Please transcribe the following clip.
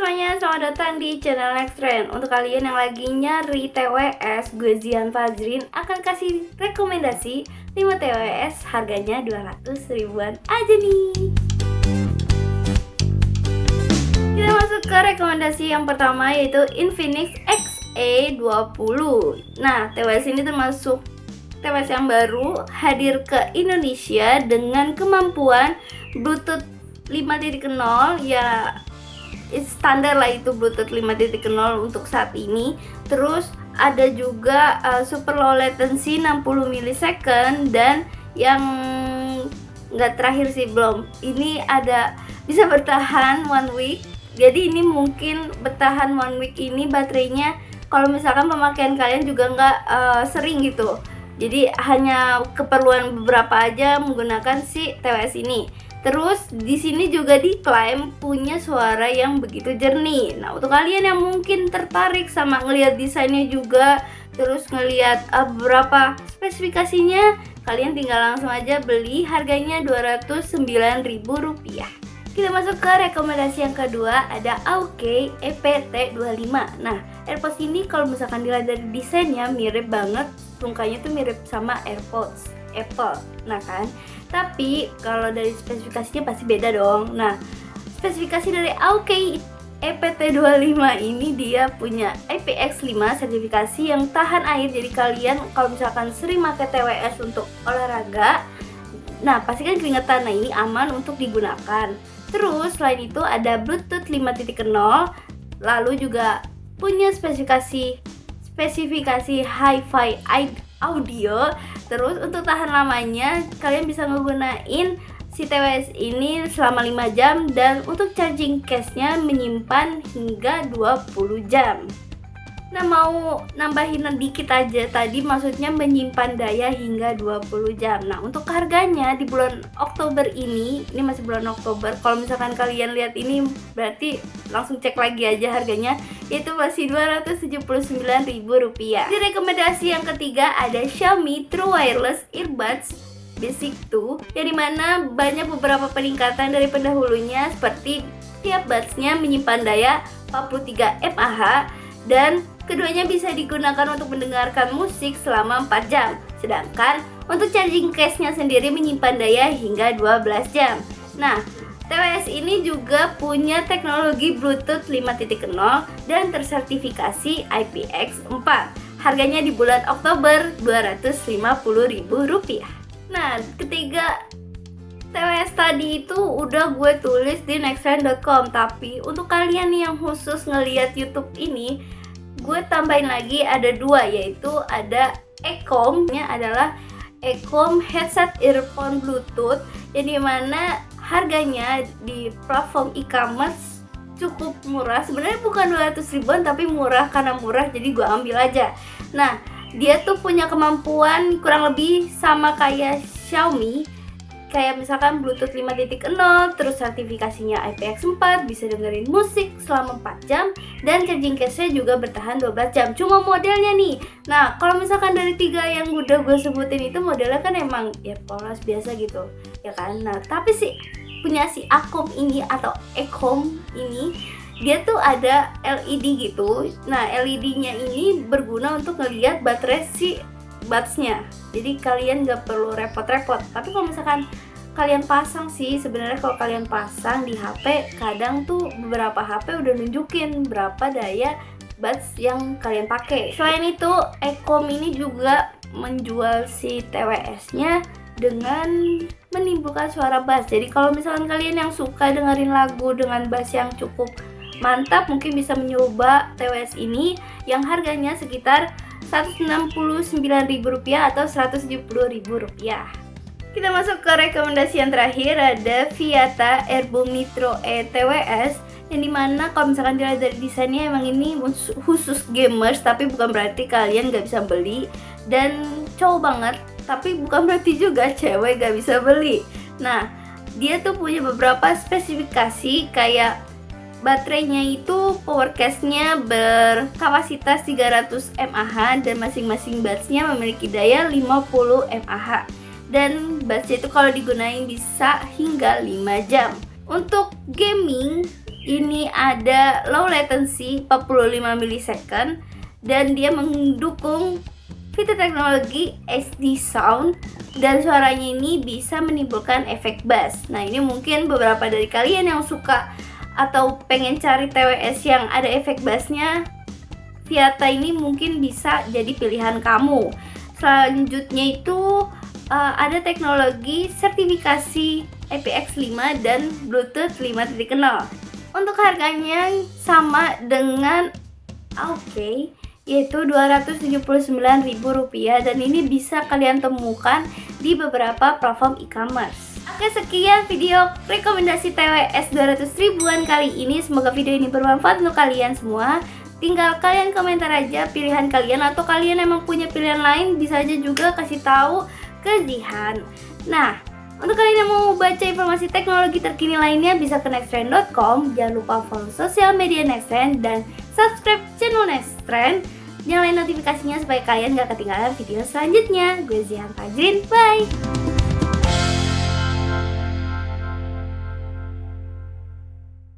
semuanya, selamat datang di channel Next Trend. Untuk kalian yang lagi nyari TWS, gue Zian Fajrin akan kasih rekomendasi 5 TWS harganya 200 ribuan aja nih. Kita masuk ke rekomendasi yang pertama, yaitu Infinix XE20. Nah, TWS ini termasuk TWS yang baru hadir ke Indonesia dengan kemampuan Bluetooth 5.0, ya standar lah itu Bluetooth 5.0 untuk saat ini. Terus ada juga super low latency 60 millisecond, dan yang nggak terakhir sih belum, ini ada bisa bertahan 1 week. Jadi ini mungkin bertahan 1 week ini baterainya kalau misalkan pemakaian kalian juga nggak sering gitu. Jadi hanya keperluan beberapa aja menggunakan si TWS ini. Terus di sini juga diklaim punya suara yang begitu jernih. Nah, untuk kalian yang mungkin tertarik sama ngelihat desainnya juga, terus ngelihat beberapa spesifikasinya, kalian tinggal langsung aja beli, harganya Rp209.000. Kita masuk ke rekomendasi yang kedua, ada AOKEY EPT25. Nah, AirPods ini kalau misalkan dilihat dari desainnya mirip banget, tungkanya tuh mirip sama AirPods Apple. Nah kan, tapi kalau dari spesifikasinya pasti beda dong. Nah, spesifikasi dari AOKEY EPT25 ini dia punya IPX5 sertifikasi yang tahan air. Jadi kalian kalau misalkan sering pakai TWS untuk olahraga, nah pasti kan keringetan. Nah, ini aman untuk digunakan. Terus selain itu ada Bluetooth 5.0, lalu juga punya spesifikasi Hi-Fi audio. Terus untuk tahan lamanya kalian bisa menggunakan si TWS ini selama 5 jam, dan untuk charging case-nya menyimpan hingga 20 jam. Nah, mau nambahin dikit aja tadi, maksudnya menyimpan daya hingga 20 jam. Nah, untuk harganya di bulan Oktober ini masih bulan Oktober. Kalau misalkan kalian lihat ini berarti langsung cek lagi aja harganya, yaitu masih Rp279.000. Di rekomendasi yang ketiga ada Xiaomi True Wireless Earbuds Basic 2, yang dimana banyak beberapa peningkatan dari pendahulunya, seperti tiap budsnya menyimpan daya 43 mAh, dan keduanya bisa digunakan untuk mendengarkan musik selama 4 jam. Sedangkan untuk charging case-nya sendiri menyimpan daya hingga 12 jam. Nah, TWS ini juga punya teknologi Bluetooth 5.0 dan tersertifikasi IPX4. Harganya di bulan Oktober Rp250.000. Nah, ketiga TWS tadi itu udah gue tulis di nextrend.com, tapi untuk kalian nih yang khusus ngelihat YouTube ini, gue tambahin lagi ada 2, yaitu ada Ecom-nya adalah Ecom Headset Earphone Bluetooth, yang dimana harganya di platform e-commerce cukup murah. Sebenarnya bukan 200 ribuan, tapi murah. Karena murah jadi gue ambil aja. Nah, dia tuh punya kemampuan kurang lebih sama kayak Xiaomi, kayak misalkan Bluetooth 5.0, terus sertifikasinya IPX4, bisa dengerin musik selama 4 jam, dan charging case-nya juga bertahan 12 jam. Cuma modelnya nih, nah kalau misalkan dari 3 yang udah gue sebutin itu modelnya kan emang ya polos biasa gitu, ya kan. Nah, tapi punya si Ecom ini atau Ecom ini, dia tuh ada LED gitu. Nah, LED-nya ini berguna untuk ngelihat baterai si buds-nya. Jadi kalian gak perlu repot-repot. Tapi kalau misalkan kalian pasang sih, sebenarnya kalau kalian pasang di HP, kadang tuh beberapa HP udah nunjukin berapa daya buds yang kalian pakai. Selain itu, Ecom ini juga menjual si TWS-nya dengan menimbulkan suara bass. Jadi kalau misalkan kalian yang suka dengerin lagu dengan bass yang cukup mantap, mungkin bisa mencoba TWS ini yang harganya sekitar Rp169.000 atau Rp170.000. Kita masuk ke rekomendasi yang terakhir, ada Viata Airboom Nitro E TWS, yang dimana kalau misalkan dilihat dari desainnya emang ini khusus gamers, tapi bukan berarti kalian gak bisa beli, dan cowok banget, tapi bukan berarti juga cewek gak bisa beli. Nah, dia tuh punya beberapa spesifikasi, kayak baterainya itu power case-nya berkapasitas 300 mAh, dan masing-masing buds-nya memiliki daya 50 mAh, dan buds itu kalau digunain bisa hingga 5 jam. Untuk gaming ini ada low latency 45 millisecond dan dia mendukung fitur teknologi HD sound dan suaranya ini bisa menimbulkan efek bass. Nah, ini mungkin beberapa dari kalian yang suka atau pengen cari TWS yang ada efek bassnya, Viata ini mungkin bisa jadi pilihan kamu. Selanjutnya itu ada teknologi sertifikasi IPX5 dan Bluetooth 5.0. Untuk harganya sama dengan AOKay, yaitu Rp279.000 dan ini bisa kalian temukan di beberapa platform e-commerce. Oke, sekian video rekomendasi TWS 200 ribuan kali ini. Semoga video ini bermanfaat untuk kalian semua. Tinggal kalian komentar aja pilihan kalian, atau kalian emang punya pilihan lain, bisa aja juga kasih tahu ke Zihan. Nah, untuk kalian yang mau baca informasi teknologi terkini lainnya bisa ke nexttrend.com. Jangan lupa follow sosial media Nexttrend dan subscribe channel Nexttrend. Nyalain notifikasinya supaya kalian gak ketinggalan video selanjutnya. Gue Zihan Fajrin, bye!